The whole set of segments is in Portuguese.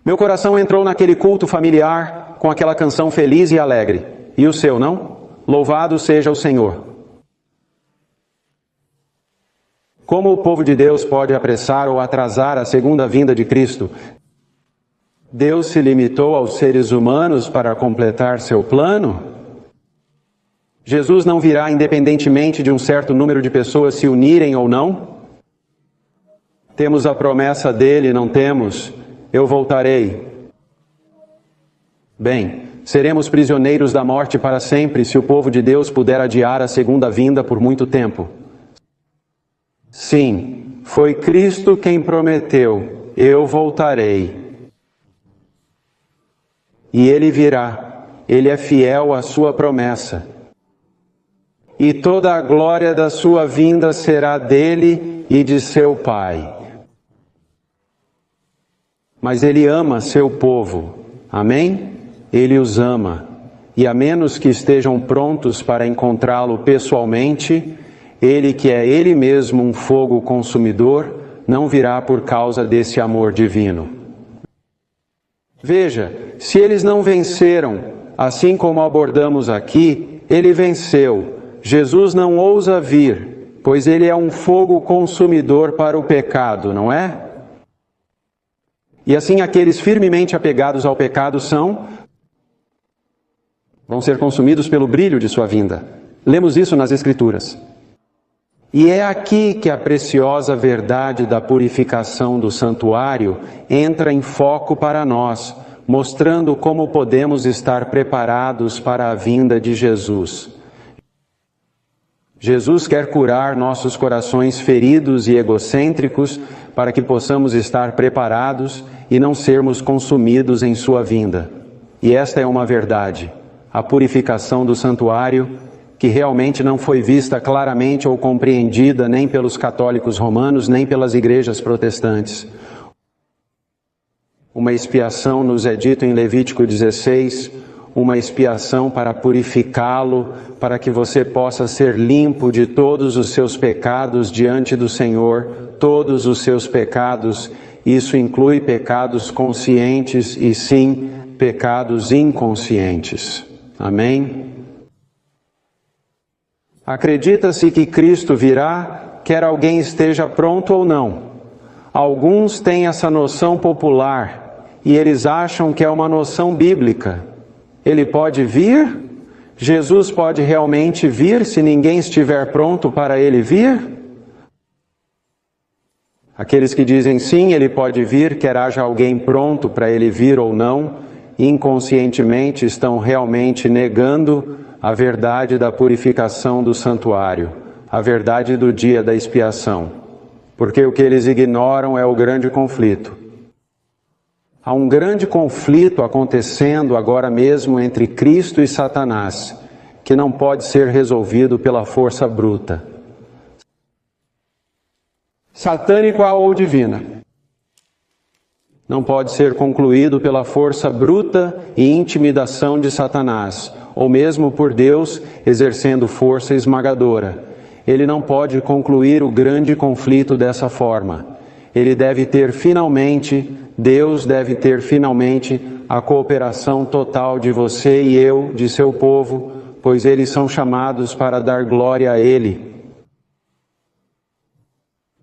Meu coração entrou naquele culto familiar com aquela canção feliz e alegre. E o seu, não? Louvado seja o Senhor. Como o povo de Deus pode apressar ou atrasar a segunda vinda de Cristo? Deus se limitou aos seres humanos para completar seu plano? Jesus não virá independentemente de um certo número de pessoas se unirem ou não? Temos a promessa dele, não temos? Eu voltarei. Bem, seremos prisioneiros da morte para sempre se o povo de Deus puder adiar a segunda vinda por muito tempo. Sim, foi Cristo quem prometeu, eu voltarei. E ele virá, ele é fiel à sua promessa. E toda a glória da sua vinda será dele e de seu Pai. Mas ele ama seu povo, amém? Ele os ama, e a menos que estejam prontos para encontrá-lo pessoalmente, ele que é ele mesmo um fogo consumidor, não virá por causa desse amor divino. Veja, se eles não venceram, assim como abordamos aqui, ele venceu. Jesus não ousa vir, pois ele é um fogo consumidor para o pecado, não é? E assim aqueles firmemente apegados ao pecado vão ser consumidos pelo brilho de sua vinda. Lemos isso nas Escrituras. E é aqui que a preciosa verdade da purificação do santuário entra em foco para nós, mostrando como podemos estar preparados para a vinda de Jesus. Jesus quer curar nossos corações feridos e egocêntricos para que possamos estar preparados e não sermos consumidos em sua vinda. E esta é uma verdade, a purificação do santuário, que realmente não foi vista claramente ou compreendida nem pelos católicos romanos, nem pelas igrejas protestantes. Uma expiação, nos é dito em Levítico 16, uma expiação para purificá-lo, para que você possa ser limpo de todos os seus pecados diante do Senhor, todos os seus pecados. Isso inclui pecados conscientes e sim, pecados inconscientes. Amém? Acredita-se que Cristo virá, quer alguém esteja pronto ou não. Alguns têm essa noção popular e eles acham que é uma noção bíblica. Ele pode vir? Jesus pode realmente vir se ninguém estiver pronto para ele vir? Aqueles que dizem sim, ele pode vir, quer haja alguém pronto para ele vir ou não, inconscientemente estão realmente negando a verdade da purificação do santuário, a verdade do dia da expiação, porque o que eles ignoram é o grande conflito. Há um grande conflito acontecendo agora mesmo entre Cristo e Satanás, que não pode ser resolvido pela força bruta, satânica ou divina. Não pode ser concluído pela força bruta e intimidação de Satanás, ou mesmo por Deus exercendo força esmagadora. Ele não pode concluir o grande conflito dessa forma. Ele deve ter finalmente, Deus deve ter finalmente a cooperação total de você e eu, de seu povo, pois eles são chamados para dar glória a Ele.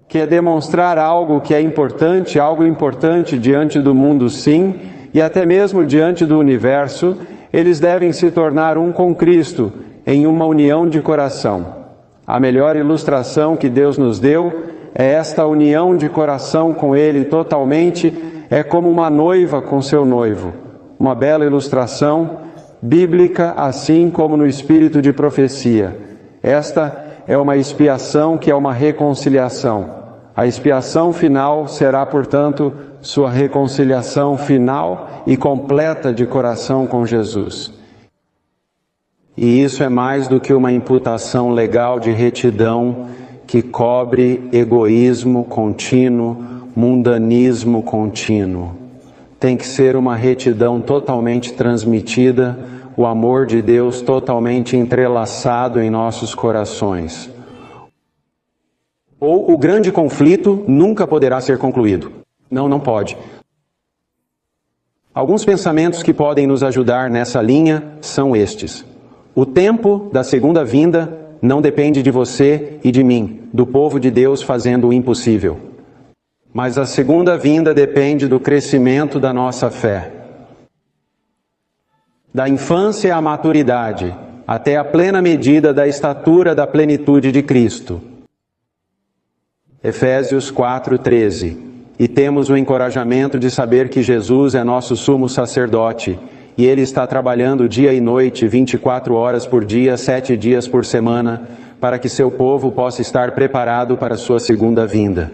Que é demonstrar algo que é importante, algo importante diante do mundo, sim, e até mesmo diante do universo, eles devem se tornar um com Cristo, em uma união de coração. A melhor ilustração que Deus nos deu é esta união de coração com Ele totalmente, é como uma noiva com seu noivo. Uma bela ilustração bíblica, assim como no espírito de profecia. Esta é uma expiação que é uma reconciliação. A expiação final será, portanto, sua reconciliação final e completa de coração com Jesus. E isso é mais do que uma imputação legal de retidão que cobre egoísmo contínuo, mundanismo contínuo. Tem que ser uma retidão totalmente transmitida, o amor de Deus totalmente entrelaçado em nossos corações. Ou o grande conflito nunca poderá ser concluído. Não pode. Alguns pensamentos que podem nos ajudar nessa linha são estes. O tempo da segunda vinda não depende de você e de mim, do povo de Deus fazendo o impossível. Mas a segunda vinda depende do crescimento da nossa fé. Da infância à maturidade, até a plena medida da estatura da plenitude de Cristo. Efésios 4:13. E temos o encorajamento de saber que Jesus é nosso sumo sacerdote, e Ele está trabalhando dia e noite, 24 horas por dia, 7 dias por semana, para que seu povo possa estar preparado para a sua segunda vinda.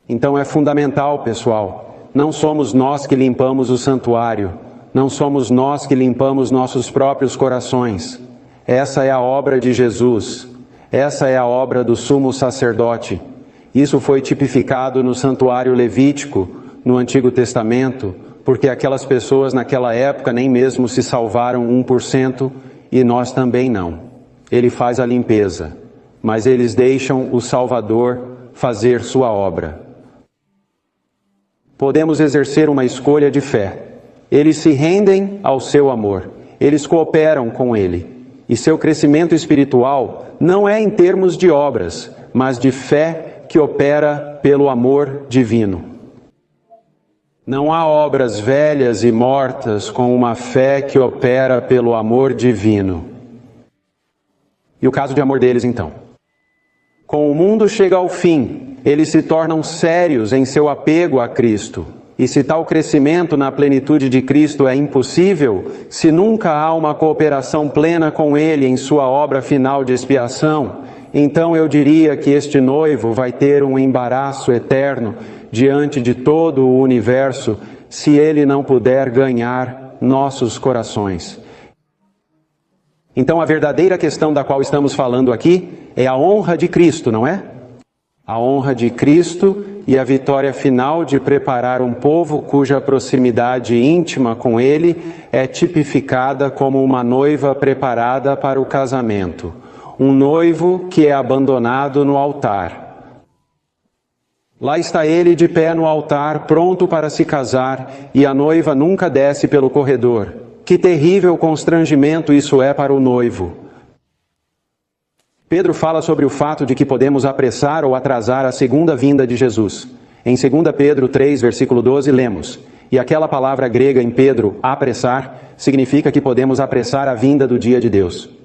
Então é fundamental, pessoal, não somos nós que limpamos o santuário, não somos nós que limpamos nossos próprios corações. Essa é a obra de Jesus, essa é a obra do sumo sacerdote. Isso foi tipificado no santuário levítico, no Antigo Testamento, porque aquelas pessoas naquela época nem mesmo se salvaram 1%, e nós também não. Ele faz a limpeza, mas eles deixam o Salvador fazer sua obra. Podemos exercer uma escolha de fé. Eles se rendem ao seu amor, eles cooperam com Ele. E seu crescimento espiritual não é em termos de obras, mas de fé que opera pelo amor divino. Não há obras velhas e mortas com uma fé que opera pelo amor divino. E o caso de amor deles, então? Com o mundo chega ao fim, eles se tornam sérios em seu apego a Cristo. E se tal crescimento na plenitude de Cristo é impossível, se nunca há uma cooperação plena com Ele em sua obra final de expiação, então eu diria que este noivo vai ter um embaraço eterno diante de todo o universo, se ele não puder ganhar nossos corações. Então a verdadeira questão da qual estamos falando aqui é a honra de Cristo, não é? A honra de Cristo e a vitória final de preparar um povo cuja proximidade íntima com Ele é tipificada como uma noiva preparada para o casamento. Um noivo que é abandonado no altar. Lá está ele de pé no altar, pronto para se casar, e a noiva nunca desce pelo corredor. Que terrível constrangimento isso é para o noivo. Pedro fala sobre o fato de que podemos apressar ou atrasar a segunda vinda de Jesus. Em 2 Pedro 3, versículo 12, lemos: e aquela palavra grega em Pedro, apressar, significa que podemos apressar a vinda do dia de Deus.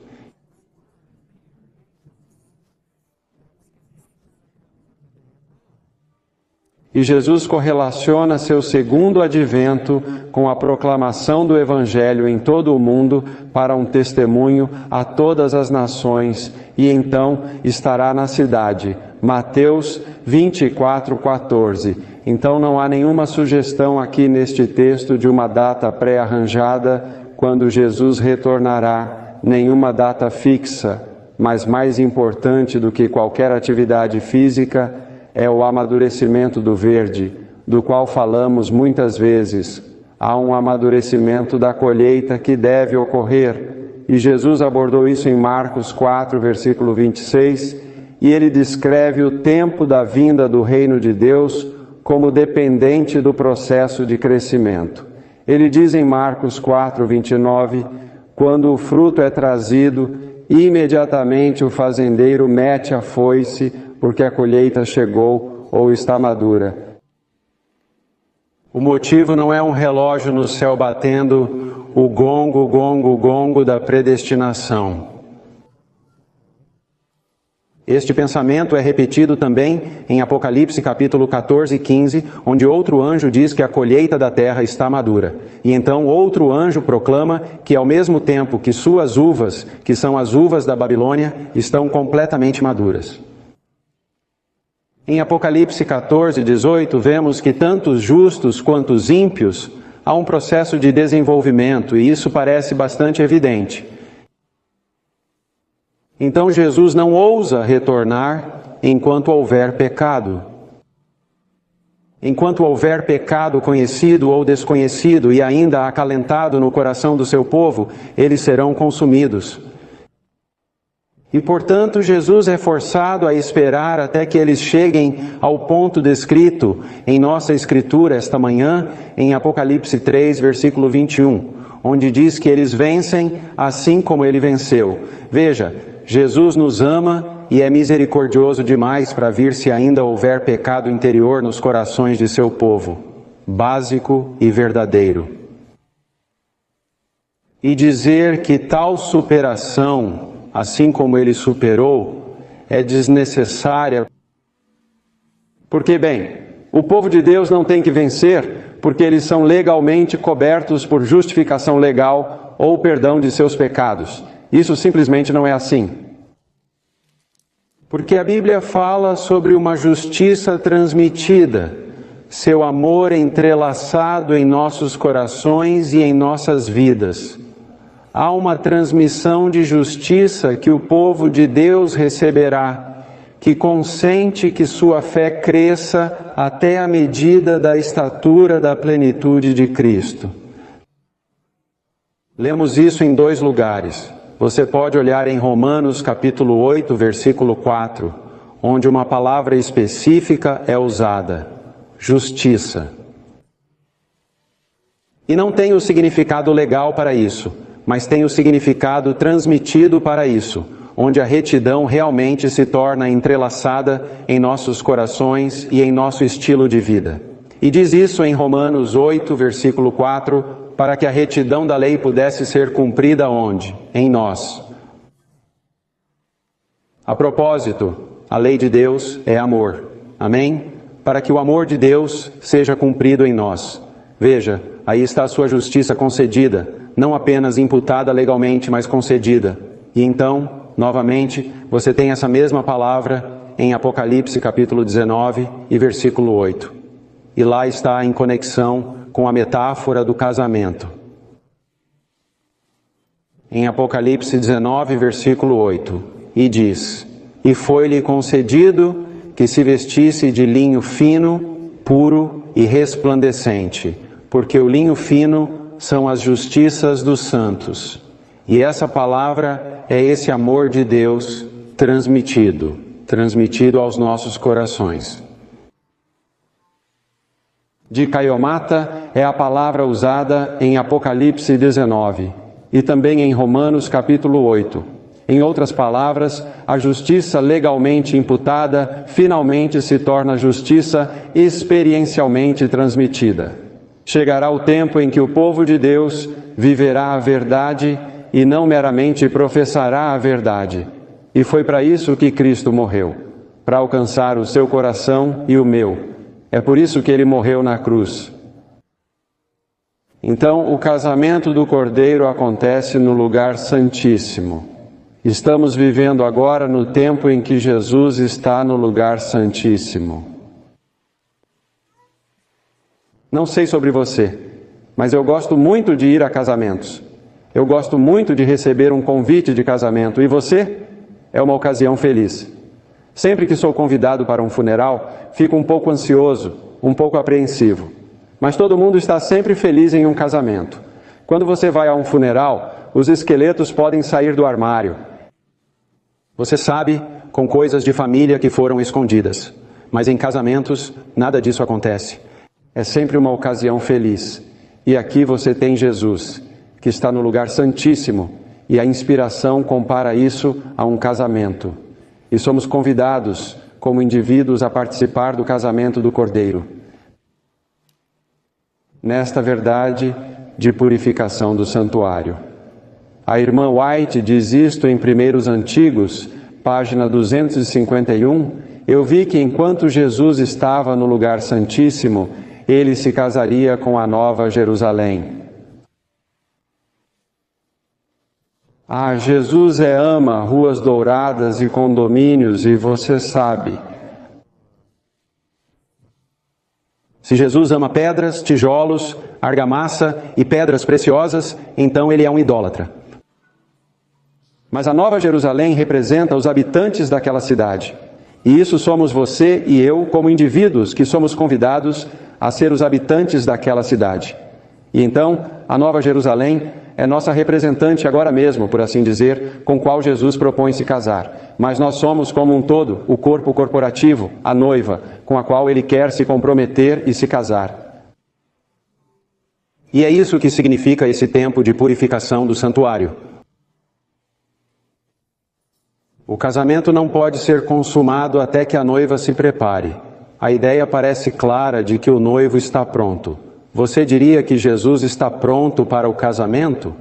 E Jesus correlaciona seu segundo advento com a proclamação do Evangelho em todo o mundo para um testemunho a todas as nações, e então estará na cidade. Mateus 24:14. Então não há nenhuma sugestão aqui neste texto de uma data pré-arranjada quando Jesus retornará, nenhuma data fixa, mas mais importante do que qualquer atividade física é o amadurecimento do verde, do qual falamos muitas vezes. Há um amadurecimento da colheita que deve ocorrer. E Jesus abordou isso em Marcos 4, versículo 26, e ele descreve o tempo da vinda do reino de Deus como dependente do processo de crescimento. Ele diz em Marcos 4, 29, quando o fruto é trazido, imediatamente o fazendeiro mete a foice, porque a colheita chegou ou está madura. O motivo não é um relógio no céu batendo o gongo, gongo, gongo da predestinação. Este pensamento é repetido também em Apocalipse capítulo 14 e 15, onde outro anjo diz que a colheita da terra está madura. E então outro anjo proclama que ao mesmo tempo que suas uvas, que são as uvas da Babilônia, estão completamente maduras. Em Apocalipse 14, 18, vemos que tanto os justos quanto os ímpios há um processo de desenvolvimento, e isso parece bastante evidente. Então Jesus não ousa retornar enquanto houver pecado. Enquanto houver pecado conhecido ou desconhecido e ainda acalentado no coração do seu povo, eles serão consumidos. E, portanto, Jesus é forçado a esperar até que eles cheguem ao ponto descrito em nossa Escritura esta manhã, em Apocalipse 3, versículo 21, onde diz que eles vencem assim como ele venceu. Veja, Jesus nos ama e é misericordioso demais para vir se ainda houver pecado interior nos corações de seu povo, básico e verdadeiro. E dizer que tal superação, assim como ele superou, é desnecessária. Porque, bem, o povo de Deus não tem que vencer porque eles são legalmente cobertos por justificação legal ou perdão de seus pecados. Isso simplesmente não é assim. Porque a Bíblia fala sobre uma justiça transmitida, seu amor entrelaçado em nossos corações e em nossas vidas. Há uma transmissão de justiça que o povo de Deus receberá, que consente que sua fé cresça até a medida da estatura da plenitude de Cristo. Lemos isso em 2 lugares. Você pode olhar em Romanos capítulo 8, versículo 4, onde uma palavra específica é usada: justiça. E não tem o significado legal para isso, mas tem o significado transmitido para isso, onde a retidão realmente se torna entrelaçada em nossos corações e em nosso estilo de vida. E diz isso em Romanos 8, versículo 4, para que a retidão da lei pudesse ser cumprida onde? Em nós. A propósito, a lei de Deus é amor. Amém? Para que o amor de Deus seja cumprido em nós. Veja, aí está a sua justiça concedida, não apenas imputada legalmente, mas concedida. E então, novamente, você tem essa mesma palavra em Apocalipse capítulo 19 e versículo 8. E lá está em conexão com a metáfora do casamento. Em Apocalipse 19, versículo 8, e diz: E foi-lhe concedido que se vestisse de linho fino, puro e resplandecente, porque o linho fino são as justiças dos santos. E essa palavra é esse amor de Deus transmitido aos nossos corações. Dikaiomata é a palavra usada em Apocalipse 19 e também em Romanos capítulo 8. Em outras palavras, a justiça legalmente imputada finalmente se torna justiça experiencialmente transmitida. Chegará o tempo em que o povo de Deus viverá a verdade e não meramente professará a verdade. E foi para isso que Cristo morreu, para alcançar o seu coração e o meu. É por isso que ele morreu na cruz. Então, o casamento do Cordeiro acontece no lugar santíssimo. Estamos vivendo agora no tempo em que Jesus está no lugar santíssimo. Não sei sobre você, mas eu gosto muito de ir a casamentos. Eu gosto muito de receber um convite de casamento. E você? É uma ocasião feliz. Sempre que sou convidado para um funeral, fico um pouco ansioso, um pouco apreensivo. Mas todo mundo está sempre feliz em um casamento. Quando você vai a um funeral, os esqueletos podem sair do armário. Você sabe, com coisas de família que foram escondidas. Mas em casamentos, nada disso acontece. É sempre uma ocasião feliz. E aqui você tem Jesus, que está no lugar santíssimo, e a inspiração compara isso a um casamento. E somos convidados, como indivíduos, a participar do casamento do Cordeiro. Nesta verdade de purificação do santuário. A irmã White diz isto em Primeiros Antigos, página 251. Eu vi que enquanto Jesus estava no lugar santíssimo, ele se casaria com a Nova Jerusalém. Ah, Jesus ama ruas douradas e condomínios, e você sabe. Se Jesus ama pedras, tijolos, argamassa e pedras preciosas, então ele é um idólatra. Mas a Nova Jerusalém representa os habitantes daquela cidade. E isso somos você e eu, como indivíduos que somos convidados a ser os habitantes daquela cidade. E então, a Nova Jerusalém é nossa representante agora mesmo, por assim dizer, com qual Jesus propõe se casar. Mas nós somos, como um todo, o corpo corporativo, a noiva, com a qual ele quer se comprometer e se casar. E é isso que significa esse tempo de purificação do santuário. O casamento não pode ser consumado até que a noiva se prepare. A ideia parece clara de que o noivo está pronto. Você diria que Jesus está pronto para o casamento?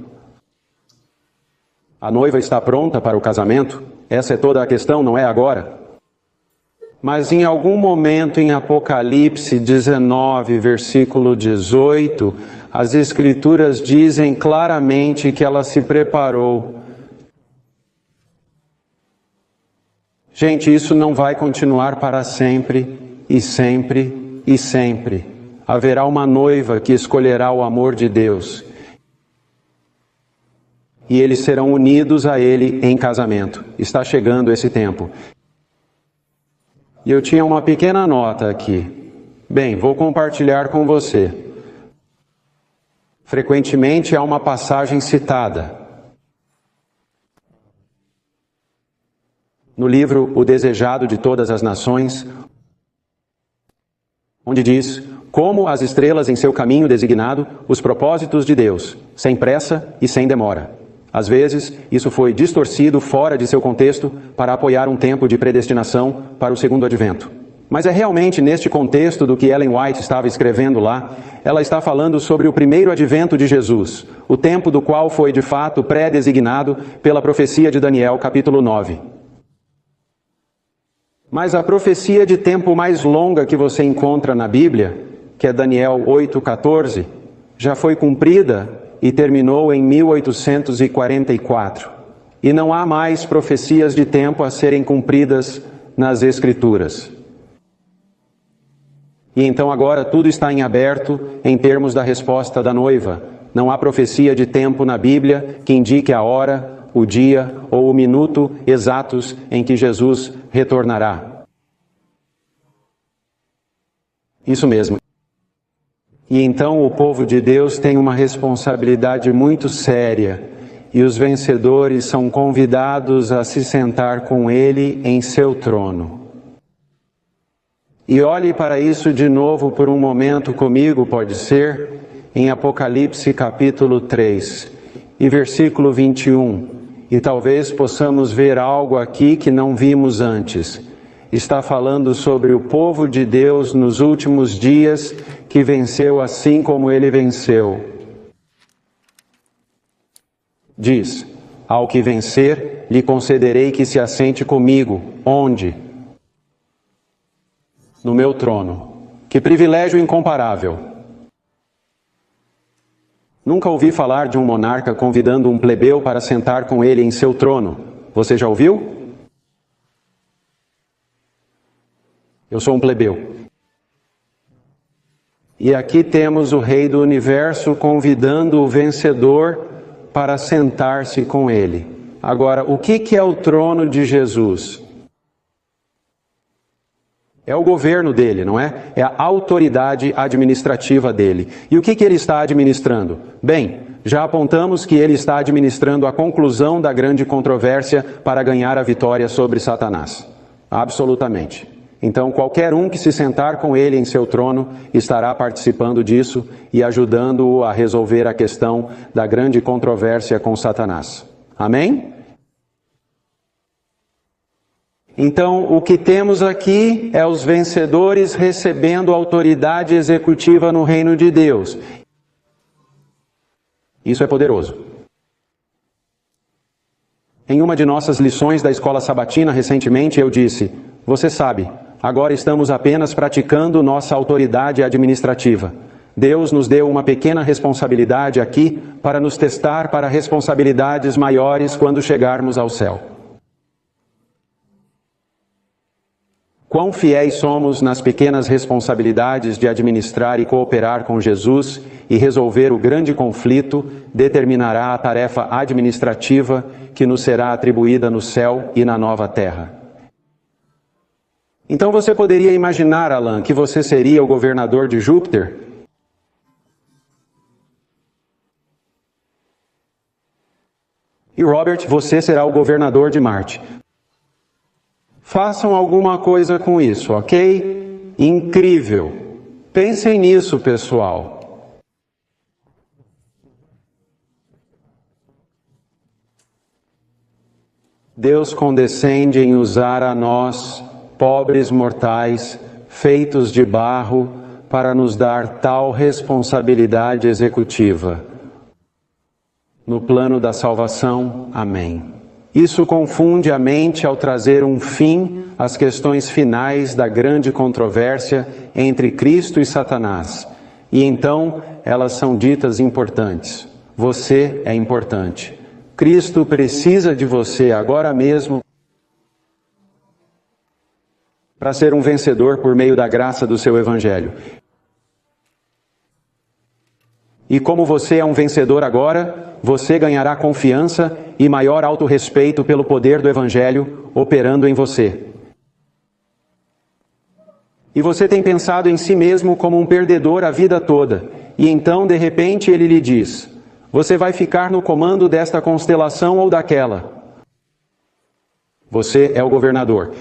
A noiva está pronta para o casamento? Essa é toda a questão, não é agora? Mas em algum momento em Apocalipse 19, versículo 18, as Escrituras dizem claramente que ela se preparou. Gente, isso não vai continuar para sempre, e sempre, e sempre. Haverá uma noiva que escolherá o amor de Deus. E eles serão unidos a Ele em casamento. Está chegando esse tempo. E eu tinha uma pequena nota aqui. Bem, vou compartilhar com você. Frequentemente há uma passagem citada no livro O Desejado de Todas as Nações, onde diz: como as estrelas em seu caminho designado, os propósitos de Deus, sem pressa e sem demora. Às vezes, isso foi distorcido fora de seu contexto para apoiar um tempo de predestinação para o segundo advento. Mas é realmente neste contexto do que Ellen White estava escrevendo lá. Ela está falando sobre o primeiro advento de Jesus, o tempo do qual foi de fato pré-designado pela profecia de Daniel, capítulo 9. Mas a profecia de tempo mais longa que você encontra na Bíblia, que é Daniel 8,14, já foi cumprida e terminou em 1844. E não há mais profecias de tempo a serem cumpridas nas Escrituras. E então agora tudo está em aberto em termos da resposta da noiva. Não há profecia de tempo na Bíblia que indique a hora, o dia ou o minuto exatos em que Jesus retornará. Isso mesmo. E então o povo de Deus tem uma responsabilidade muito séria, e os vencedores são convidados a se sentar com Ele em seu trono. E olhe para isso de novo por um momento comigo, pode ser, em Apocalipse capítulo 3 e versículo 21. E talvez possamos ver algo aqui que não vimos antes. Está falando sobre o povo de Deus nos últimos dias, que venceu assim como ele venceu. Diz: ao que vencer, lhe concederei que se assente comigo. Onde? No meu trono. Que privilégio incomparável! Nunca ouvi falar de um monarca convidando um plebeu para sentar com ele em seu trono. Você já ouviu? Eu sou um plebeu. E aqui temos o Rei do Universo convidando o vencedor para sentar-se com ele. Agora, o que é o trono de Jesus? É o governo dele, não é? É a autoridade administrativa dele. E o que ele está administrando? Bem, já apontamos que ele está administrando a conclusão da grande controvérsia para ganhar a vitória sobre Satanás. Absolutamente. Então, qualquer um que se sentar com ele em seu trono estará participando disso e ajudando-o a resolver a questão da grande controvérsia com Satanás. Amém? Então, o que temos aqui é os vencedores recebendo autoridade executiva no reino de Deus. Isso é poderoso. Em uma de nossas lições da escola sabatina, recentemente, eu disse: você sabe, agora estamos apenas praticando nossa autoridade administrativa. Deus nos deu uma pequena responsabilidade aqui para nos testar para responsabilidades maiores quando chegarmos ao céu. Quão fiéis somos nas pequenas responsabilidades de administrar e cooperar com Jesus e resolver o grande conflito determinará a tarefa administrativa que nos será atribuída no céu e na nova terra. Então você poderia imaginar, Alan, que você seria o governador de Júpiter? E Robert, você será o governador de Marte. Façam alguma coisa com isso, ok? Incrível. Pensem nisso, pessoal. Deus condescende em usar a nós, pobres mortais, feitos de barro, para nos dar tal responsabilidade executiva. No plano da salvação, amém. Isso confunde a mente ao trazer um fim às questões finais da grande controvérsia entre Cristo e Satanás. E então elas são ditas importantes. Você é importante. Cristo precisa de você agora mesmo para ser um vencedor por meio da graça do seu Evangelho. E como você é um vencedor agora, você ganhará confiança e maior autorrespeito pelo poder do Evangelho operando em você. E você tem pensado em si mesmo como um perdedor a vida toda, e então, de repente, ele lhe diz: você vai ficar no comando desta constelação ou daquela. Você é o governador.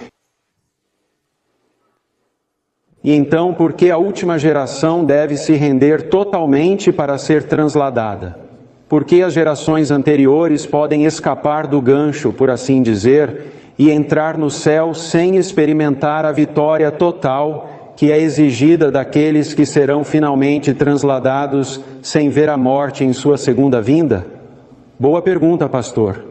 E então, por que a última geração deve se render totalmente para ser transladada? Por que as gerações anteriores podem escapar do gancho, por assim dizer, e entrar no céu sem experimentar a vitória total que é exigida daqueles que serão finalmente transladados sem ver a morte em sua segunda vinda? Boa pergunta, pastor.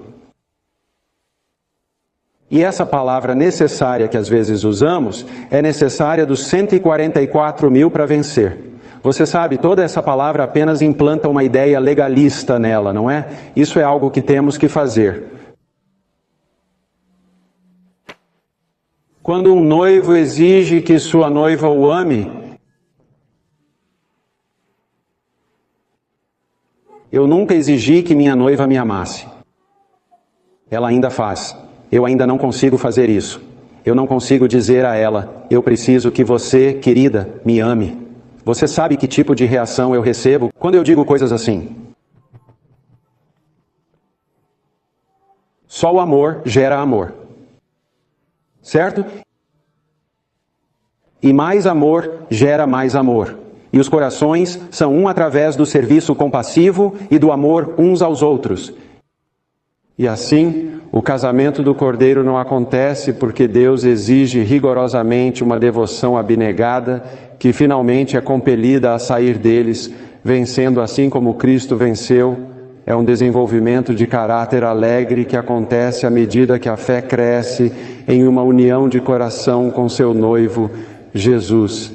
E essa palavra necessária que às vezes usamos é necessária dos 144 mil para vencer. Você sabe, toda essa palavra apenas implanta uma ideia legalista nela, não é? Isso é algo que temos que fazer. Quando um noivo exige que sua noiva o ame, eu nunca exigi que minha noiva me amasse. Ela ainda faz. Eu ainda não consigo fazer isso. Eu não consigo dizer a ela: eu preciso que você, querida, me ame. Você sabe que tipo de reação eu recebo quando eu digo coisas assim? Só o amor gera amor. Certo? E mais amor gera mais amor. E os corações são um através do serviço compassivo e do amor uns aos outros. E assim, o casamento do Cordeiro não acontece porque Deus exige rigorosamente uma devoção abnegada que finalmente é compelida a sair deles, vencendo assim como Cristo venceu. É um desenvolvimento de caráter alegre que acontece à medida que a fé cresce em uma união de coração com seu noivo, Jesus.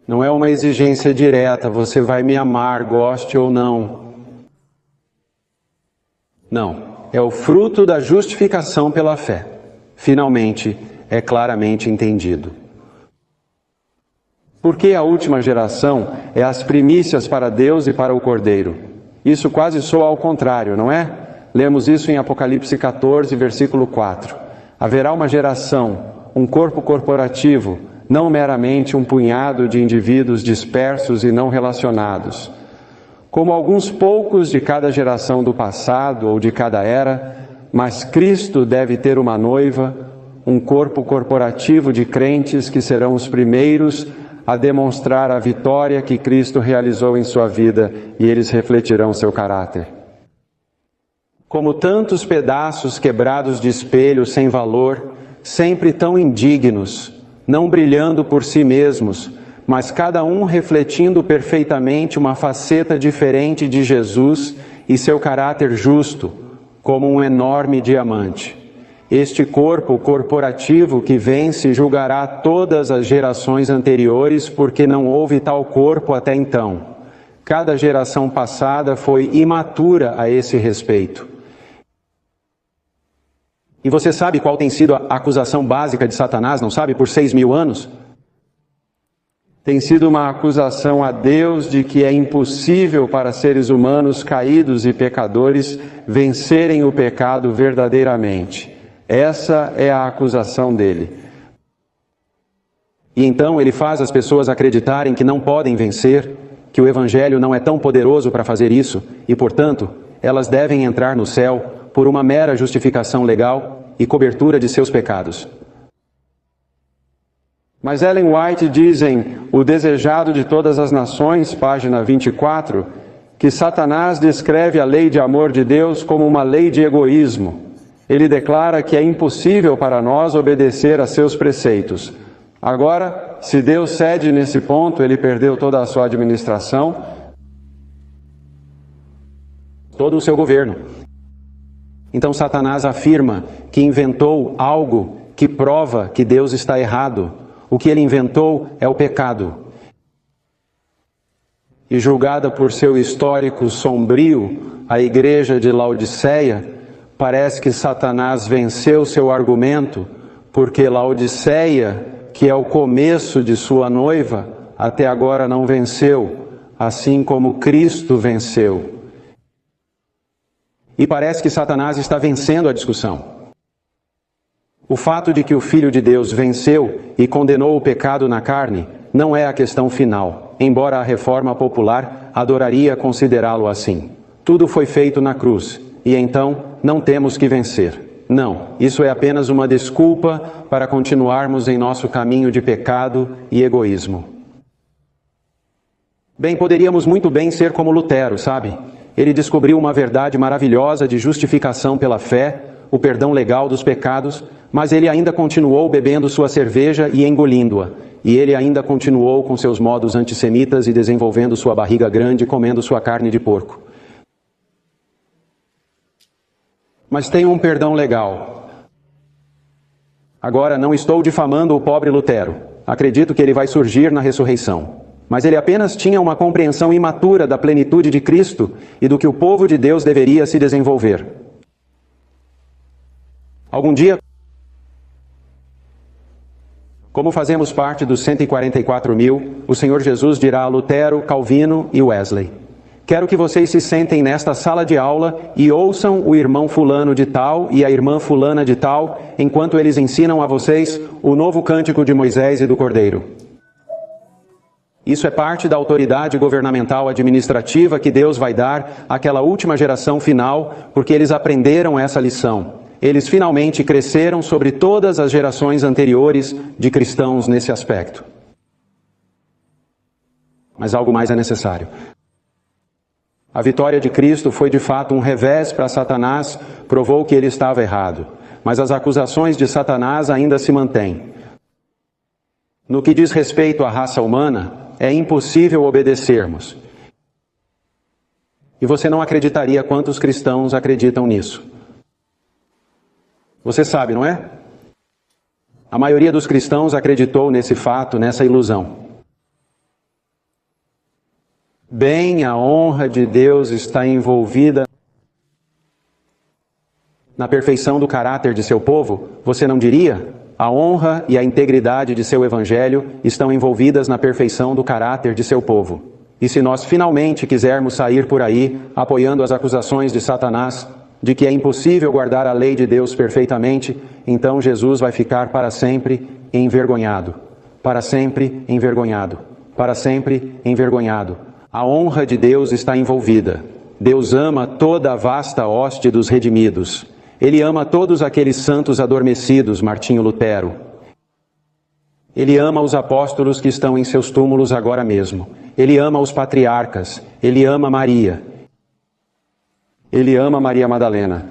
Não é uma exigência direta: você vai me amar, goste ou não. Não. É o fruto da justificação pela fé. Finalmente, é claramente entendido. Porque a última geração é as primícias para Deus e para o Cordeiro. Isso quase soa ao contrário, não é? Lemos isso em Apocalipse 14, versículo 4. Haverá uma geração, um corpo corporativo, não meramente um punhado de indivíduos dispersos e não relacionados. Como alguns poucos de cada geração do passado ou de cada era, mas Cristo deve ter uma noiva, um corpo corporativo de crentes que serão os primeiros a demonstrar a vitória que Cristo realizou em sua vida, e eles refletirão seu caráter. Como tantos pedaços quebrados de espelho sem valor, sempre tão indignos, não brilhando por si mesmos, mas cada um refletindo perfeitamente uma faceta diferente de Jesus e seu caráter justo, como um enorme diamante. Este corpo corporativo que vence julgará todas as gerações anteriores, porque não houve tal corpo até então. Cada geração passada foi imatura a esse respeito. E você sabe qual tem sido a acusação básica de Satanás, não sabe? Por 6.000 anos? Tem sido uma acusação a Deus de que é impossível para seres humanos caídos e pecadores vencerem o pecado verdadeiramente. Essa é a acusação dele. E então ele faz as pessoas acreditarem que não podem vencer, que o Evangelho não é tão poderoso para fazer isso, e portanto, elas devem entrar no céu por uma mera justificação legal e cobertura de seus pecados. Mas Ellen White diz em O Desejado de Todas as Nações, página 24, que Satanás descreve a lei de amor de Deus como uma lei de egoísmo. Ele declara que é impossível para nós obedecer a seus preceitos. Agora, se Deus cede nesse ponto, ele perdeu toda a sua administração, todo o seu governo. Então Satanás afirma que inventou algo que prova que Deus está errado. O que ele inventou é o pecado. E julgada por seu histórico sombrio, a igreja de Laodiceia, parece que Satanás venceu seu argumento, porque Laodiceia, que é o começo de sua noiva, até agora não venceu, assim como Cristo venceu. E parece que Satanás está vencendo a discussão. O fato de que o Filho de Deus venceu e condenou o pecado na carne não é a questão final, embora a reforma popular adoraria considerá-lo assim. Tudo foi feito na cruz, e então não temos que vencer. Não, isso é apenas uma desculpa para continuarmos em nosso caminho de pecado e egoísmo. Bem, poderíamos muito bem ser como Lutero, sabe? Ele descobriu uma verdade maravilhosa de justificação pela fé, o perdão legal dos pecados, mas ele ainda continuou bebendo sua cerveja e engolindo-a. E ele ainda continuou com seus modos antissemitas e desenvolvendo sua barriga grande, comendo sua carne de porco. Mas tem um perdão legal. Agora, não estou difamando o pobre Lutero. Acredito que ele vai surgir na ressurreição. Mas ele apenas tinha uma compreensão imatura da plenitude de Cristo e do que o povo de Deus deveria se desenvolver. Algum dia, como fazemos parte dos 144 mil, o Senhor Jesus dirá a Lutero, Calvino e Wesley: quero que vocês se sentem nesta sala de aula e ouçam o irmão fulano de tal e a irmã fulana de tal, enquanto eles ensinam a vocês o novo cântico de Moisés e do Cordeiro. Isso é parte da autoridade governamental administrativa que Deus vai dar àquela última geração final, porque eles aprenderam essa lição. Eles finalmente cresceram sobre todas as gerações anteriores de cristãos nesse aspecto. Mas algo mais é necessário. A vitória de Cristo foi de fato um revés para Satanás, provou que ele estava errado. Mas as acusações de Satanás ainda se mantêm. No que diz respeito à raça humana, é impossível obedecermos. E você não acreditaria quantos cristãos acreditam nisso. Você sabe, não é? A maioria dos cristãos acreditou nesse fato, nessa ilusão. Bem, a honra de Deus está envolvida na perfeição do caráter de seu povo, você não diria? A honra e a integridade de seu evangelho estão envolvidas na perfeição do caráter de seu povo. E se nós finalmente quisermos sair por aí, apoiando as acusações de Satanás, de que é impossível guardar a lei de Deus perfeitamente, então Jesus vai ficar para sempre envergonhado. Para sempre envergonhado. Para sempre envergonhado. A honra de Deus está envolvida. Deus ama toda a vasta hoste dos redimidos. Ele ama todos aqueles santos adormecidos, Martinho Lutero. Ele ama os apóstolos que estão em seus túmulos agora mesmo. Ele ama os patriarcas. Ele ama Maria. Ele ama Maria Madalena.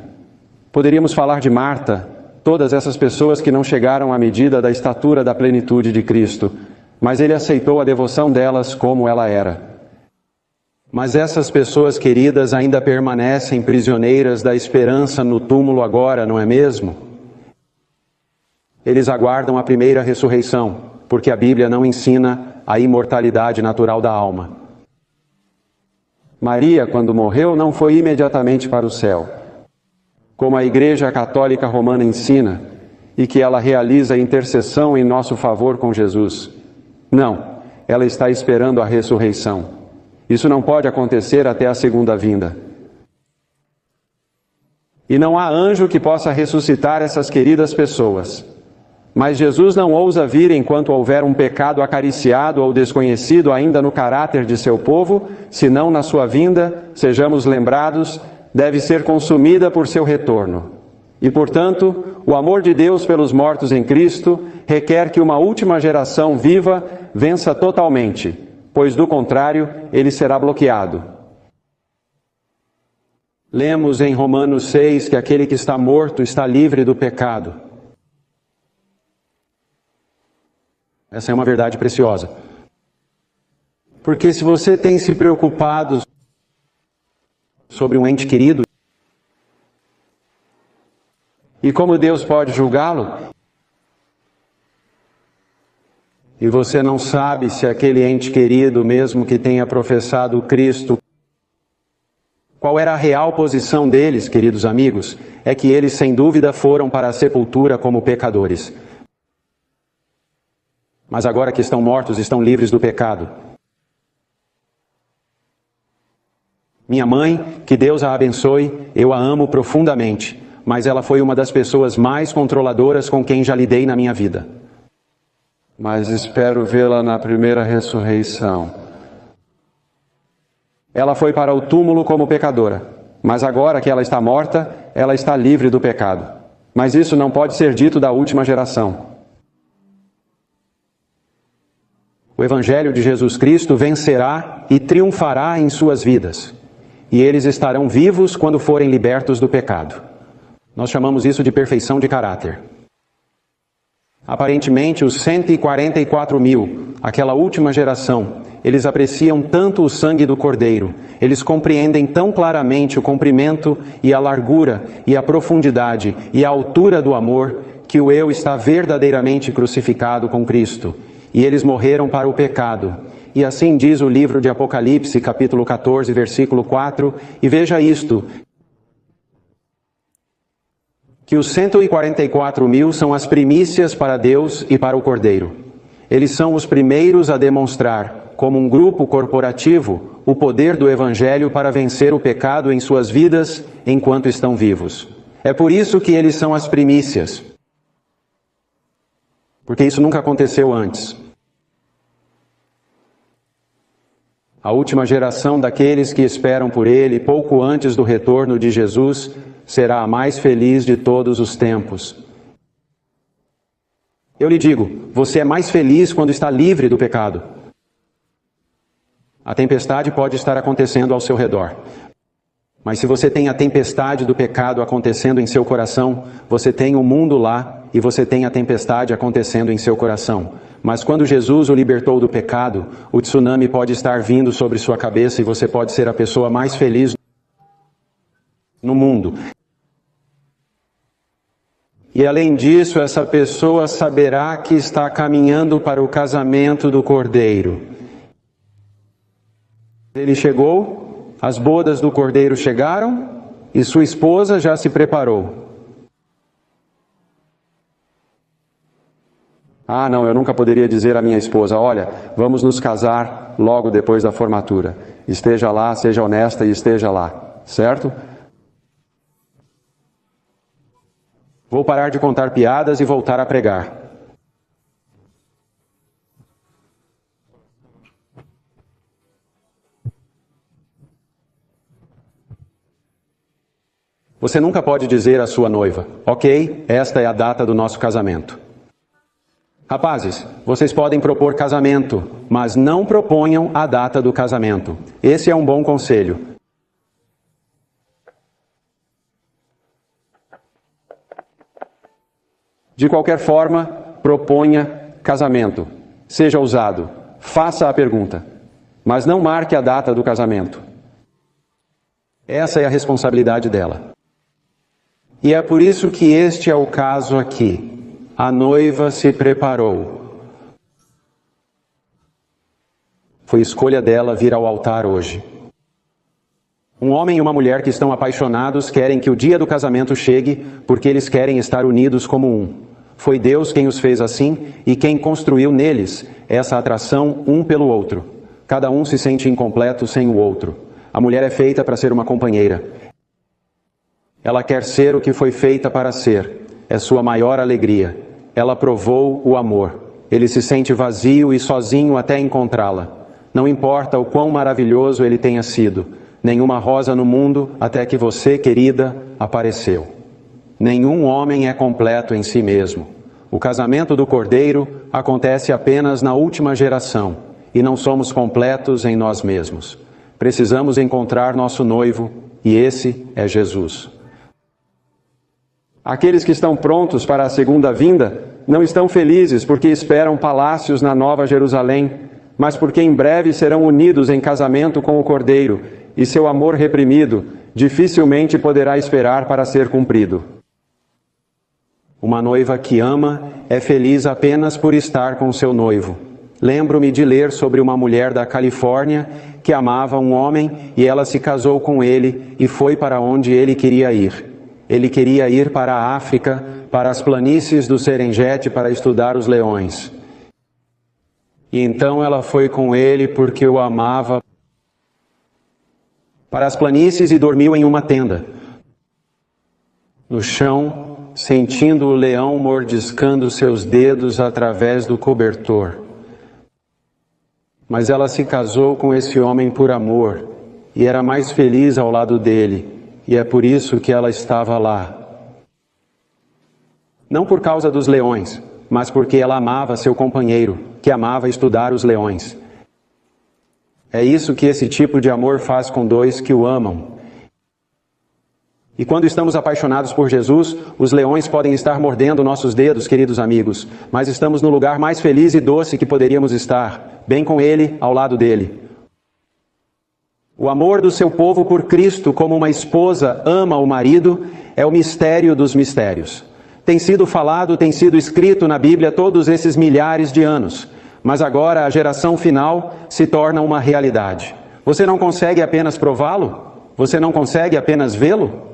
Poderíamos falar de Marta, todas essas pessoas que não chegaram à medida da estatura da plenitude de Cristo, mas ele aceitou a devoção delas como ela era. Mas essas pessoas queridas ainda permanecem prisioneiras da esperança no túmulo agora, não é mesmo? Eles aguardam a primeira ressurreição, porque a Bíblia não ensina a imortalidade natural da alma. Maria, quando morreu, não foi imediatamente para o céu, como a Igreja Católica Romana ensina, e que ela realiza intercessão em nosso favor com Jesus. Não, ela está esperando a ressurreição. Isso não pode acontecer até a segunda vinda. E não há anjo que possa ressuscitar essas queridas pessoas. Mas Jesus não ousa vir enquanto houver um pecado acariciado ou desconhecido ainda no caráter de seu povo, senão na sua vinda sejamos lembrados deve ser consumida por seu retorno. E, portanto, o amor de Deus pelos mortos em Cristo requer que uma última geração viva vença totalmente, pois, do contrário, ele será bloqueado. Lemos em Romanos 6 que aquele que está morto está livre do pecado. Essa é uma verdade preciosa. Porque se você tem se preocupado sobre um ente querido, e como Deus pode julgá-lo? E você não sabe se aquele ente querido, mesmo que tenha professado Cristo, qual era a real posição deles, queridos amigos? É que eles, sem dúvida, foram para a sepultura como pecadores. Mas agora que estão mortos, estão livres do pecado. Minha mãe, que Deus a abençoe, eu a amo profundamente, mas ela foi uma das pessoas mais controladoras com quem já lidei na minha vida. Mas espero vê-la na primeira ressurreição. Ela foi para o túmulo como pecadora, mas agora que ela está morta, ela está livre do pecado. Mas isso não pode ser dito da última geração. O Evangelho de Jesus Cristo vencerá e triunfará em suas vidas. E eles estarão vivos quando forem libertos do pecado. Nós chamamos isso de perfeição de caráter. Aparentemente, os 144.000, aquela última geração, eles apreciam tanto o sangue do Cordeiro, eles compreendem tão claramente o comprimento e a largura e a profundidade e a altura do amor, que o eu está verdadeiramente crucificado com Cristo. E eles morreram para o pecado. E assim diz o livro de Apocalipse, capítulo 14, versículo 4, e veja isto, que os 144.000 são as primícias para Deus e para o Cordeiro. Eles são os primeiros a demonstrar, como um grupo corporativo, o poder do Evangelho para vencer o pecado em suas vidas enquanto estão vivos. É por isso que eles são as primícias. Porque isso nunca aconteceu antes. A última geração daqueles que esperam por Ele, pouco antes do retorno de Jesus, será a mais feliz de todos os tempos. Eu lhe digo, você é mais feliz quando está livre do pecado. A tempestade pode estar acontecendo ao seu redor. Mas se você tem a tempestade do pecado acontecendo em seu coração, você tem o mundo lá e você tem a tempestade acontecendo em seu coração. Mas quando Jesus o libertou do pecado, o tsunami pode estar vindo sobre sua cabeça e você pode ser a pessoa mais feliz no mundo. E além disso, essa pessoa saberá que está caminhando para o casamento do Cordeiro. Ele chegou, as bodas do Cordeiro chegaram e sua esposa já se preparou. Ah, não, eu nunca poderia dizer à minha esposa, olha, vamos nos casar logo depois da formatura. Esteja lá, seja honesta e esteja lá, certo? Vou parar de contar piadas e voltar a pregar. Você nunca pode dizer à sua noiva, ok, esta é a data do nosso casamento. Rapazes, vocês podem propor casamento, mas não proponham a data do casamento. Esse é um bom conselho. De qualquer forma, proponha casamento. Seja ousado, faça a pergunta, mas não marque a data do casamento. Essa é a responsabilidade dela. E é por isso que este é o caso aqui. A noiva se preparou. Foi escolha dela vir ao altar hoje. Um homem e uma mulher que estão apaixonados querem que o dia do casamento chegue porque eles querem estar unidos como um. Foi Deus quem os fez assim e quem construiu neles essa atração um pelo outro. Cada um se sente incompleto sem o outro. A mulher é feita para ser uma companheira. Ela quer ser o que foi feita para ser. É sua maior alegria. Ela provou o amor. Ele se sente vazio e sozinho até encontrá-la. Não importa o quão maravilhoso ele tenha sido. Nenhuma rosa no mundo até que você, querida, apareceu. Nenhum homem é completo em si mesmo. O casamento do Cordeiro acontece apenas na última geração e não somos completos em nós mesmos. Precisamos encontrar nosso noivo e esse é Jesus. Aqueles que estão prontos para a segunda vinda não estão felizes porque esperam palácios na Nova Jerusalém, mas porque em breve serão unidos em casamento com o Cordeiro e seu amor reprimido dificilmente poderá esperar para ser cumprido. Uma noiva que ama é feliz apenas por estar com seu noivo. Lembro-me de ler sobre uma mulher da Califórnia que amava um homem e ela se casou com ele e foi para onde ele queria ir. Ele queria ir para a África, para as planícies do Serengeti para estudar os leões. E então ela foi com ele porque o amava para as planícies e dormiu em uma tenda. No chão, sentindo o leão mordiscando seus dedos através do cobertor. Mas ela se casou com esse homem por amor e era mais feliz ao lado dele, e é por isso que ela estava lá. Não por causa dos leões, mas porque ela amava seu companheiro, que amava estudar os leões. É isso que esse tipo de amor faz com dois que o amam. E quando estamos apaixonados por Jesus, os leões podem estar mordendo nossos dedos, queridos amigos, mas estamos no lugar mais feliz e doce que poderíamos estar, bem com Ele, ao lado dele. O amor do seu povo por Cristo, como uma esposa ama o marido, é o mistério dos mistérios. Tem sido falado, tem sido escrito na Bíblia todos esses milhares de anos, mas agora a geração final se torna uma realidade. Você não consegue apenas prová-lo? Você não consegue apenas vê-lo?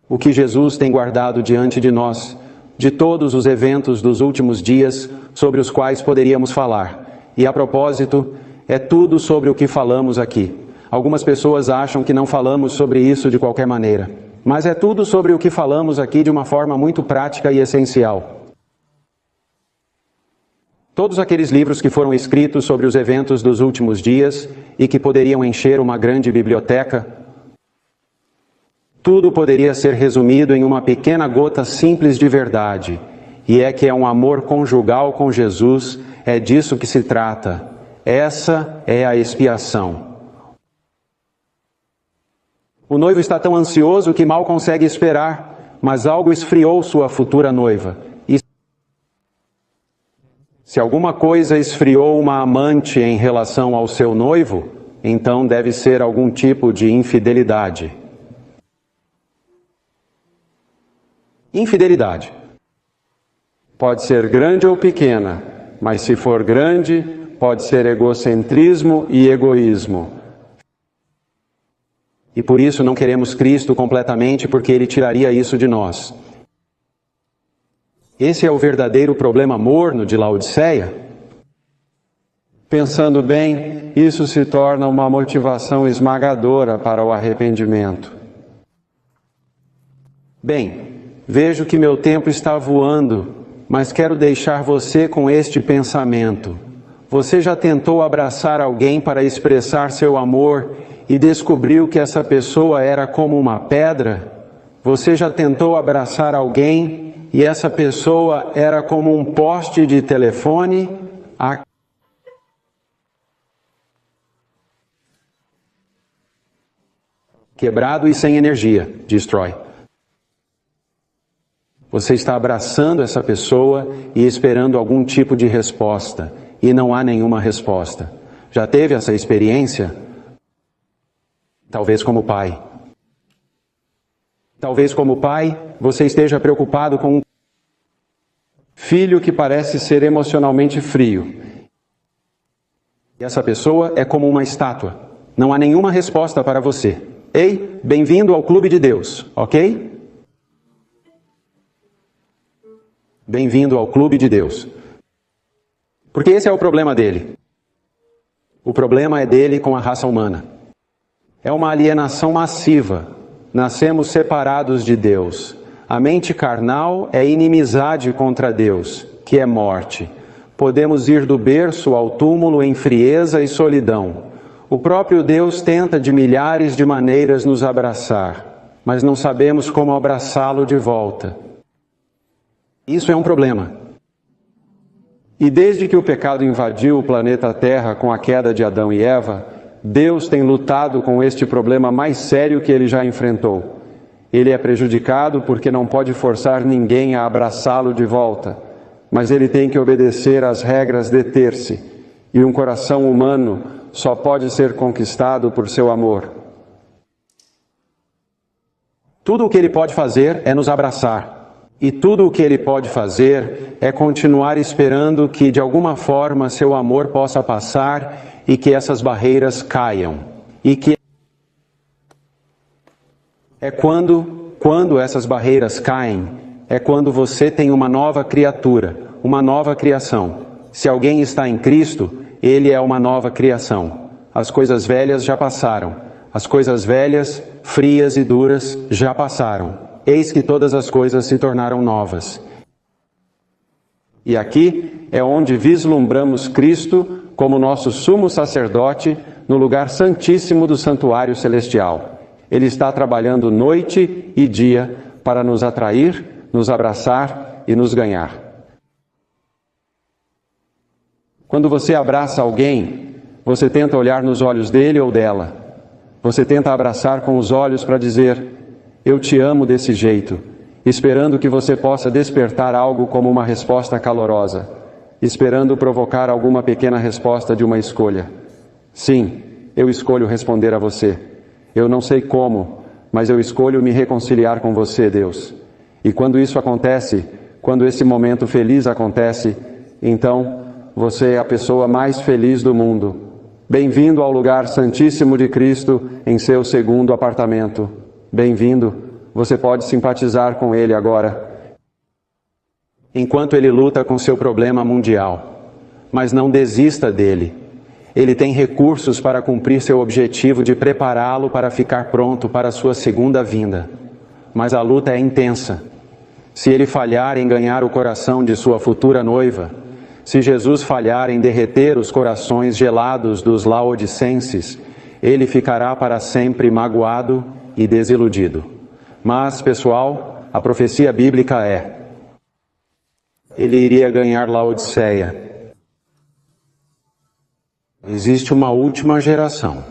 O que Jesus tem guardado diante de nós, de todos os eventos dos últimos dias sobre os quais poderíamos falar. E a propósito, é tudo sobre o que falamos aqui. Algumas pessoas acham que não falamos sobre isso de qualquer maneira, mas é tudo sobre o que falamos aqui de uma forma muito prática e essencial. Todos aqueles livros que foram escritos sobre os eventos dos últimos dias e que poderiam encher uma grande biblioteca, tudo poderia ser resumido em uma pequena gota simples de verdade, e é que é um amor conjugal com Jesus, é disso que se trata. Essa é a expiação. O noivo está tão ansioso que mal consegue esperar, mas algo esfriou sua futura noiva. E se alguma coisa esfriou uma amante em relação ao seu noivo, então deve ser algum tipo de infidelidade. Infidelidade. Pode ser grande ou pequena, mas se for grande, pode ser egocentrismo e egoísmo. E por isso não queremos Cristo completamente, porque Ele tiraria isso de nós. Esse é o verdadeiro problema morno de Laodiceia. Pensando bem, isso se torna uma motivação esmagadora para o arrependimento. Bem, vejo que meu tempo está voando, mas quero deixar você com este pensamento. Você já tentou abraçar alguém para expressar seu amor e descobriu que essa pessoa era como uma pedra? Você já tentou abraçar alguém e essa pessoa era como um poste de telefone? Quebrado e sem energia, destrói. Você está abraçando essa pessoa e esperando algum tipo de resposta, e não há nenhuma resposta. Já teve essa experiência? Talvez como pai. Talvez como pai, você esteja preocupado com um filho que parece ser emocionalmente frio. E essa pessoa é como uma estátua. Não há nenhuma resposta para você. Ei, bem-vindo ao clube de Deus, ok? Bem-vindo ao clube de Deus. Porque esse é o problema dele. O problema é dele com a raça humana. É uma alienação massiva. Nascemos separados de Deus. A mente carnal é inimizade contra Deus, que é morte. Podemos ir do berço ao túmulo em frieza e solidão. O próprio Deus tenta de milhares de maneiras nos abraçar, mas não sabemos como abraçá-lo de volta. Isso é um problema. E desde que o pecado invadiu o planeta Terra com a queda de Adão e Eva, Deus tem lutado com este problema mais sério que ele já enfrentou. Ele é prejudicado porque não pode forçar ninguém a abraçá-lo de volta, mas ele tem que obedecer às regras de ter-se, e um coração humano só pode ser conquistado por seu amor. Tudo o que ele pode fazer é nos abraçar, e tudo o que ele pode fazer é continuar esperando que, de alguma forma, seu amor possa passar e que essas barreiras caiam, e que é quando essas barreiras caem, é quando você tem uma nova criatura, uma nova criação. Se alguém está em Cristo, ele é uma nova criação. As coisas velhas já passaram. As coisas velhas, frias e duras, já passaram. Eis que todas as coisas se tornaram novas. E aqui é onde vislumbramos Cristo como nosso sumo sacerdote no lugar santíssimo do santuário celestial. Ele está trabalhando noite e dia para nos atrair, nos abraçar e nos ganhar. Quando você abraça alguém, você tenta olhar nos olhos dele ou dela. Você tenta abraçar com os olhos para dizer, eu te amo desse jeito, esperando que você possa despertar algo como uma resposta calorosa, esperando provocar alguma pequena resposta de uma escolha. Sim, eu escolho responder a você. Eu não sei como, mas eu escolho me reconciliar com você, Deus. E quando isso acontece, quando esse momento feliz acontece, então você é a pessoa mais feliz do mundo. Bem-vindo ao lugar santíssimo de Cristo em seu segundo apartamento. Bem-vindo. Você pode simpatizar com ele agora, enquanto ele luta com seu problema mundial. Mas não desista dele. Ele tem recursos para cumprir seu objetivo de prepará-lo para ficar pronto para a sua segunda vinda. Mas a luta é intensa. Se ele falhar em ganhar o coração de sua futura noiva, se Jesus falhar em derreter os corações gelados dos laodicenses, ele ficará para sempre magoado e desiludido. Mas, pessoal, a profecia bíblica é: ele iria ganhar Laodiceia. Existe uma última geração.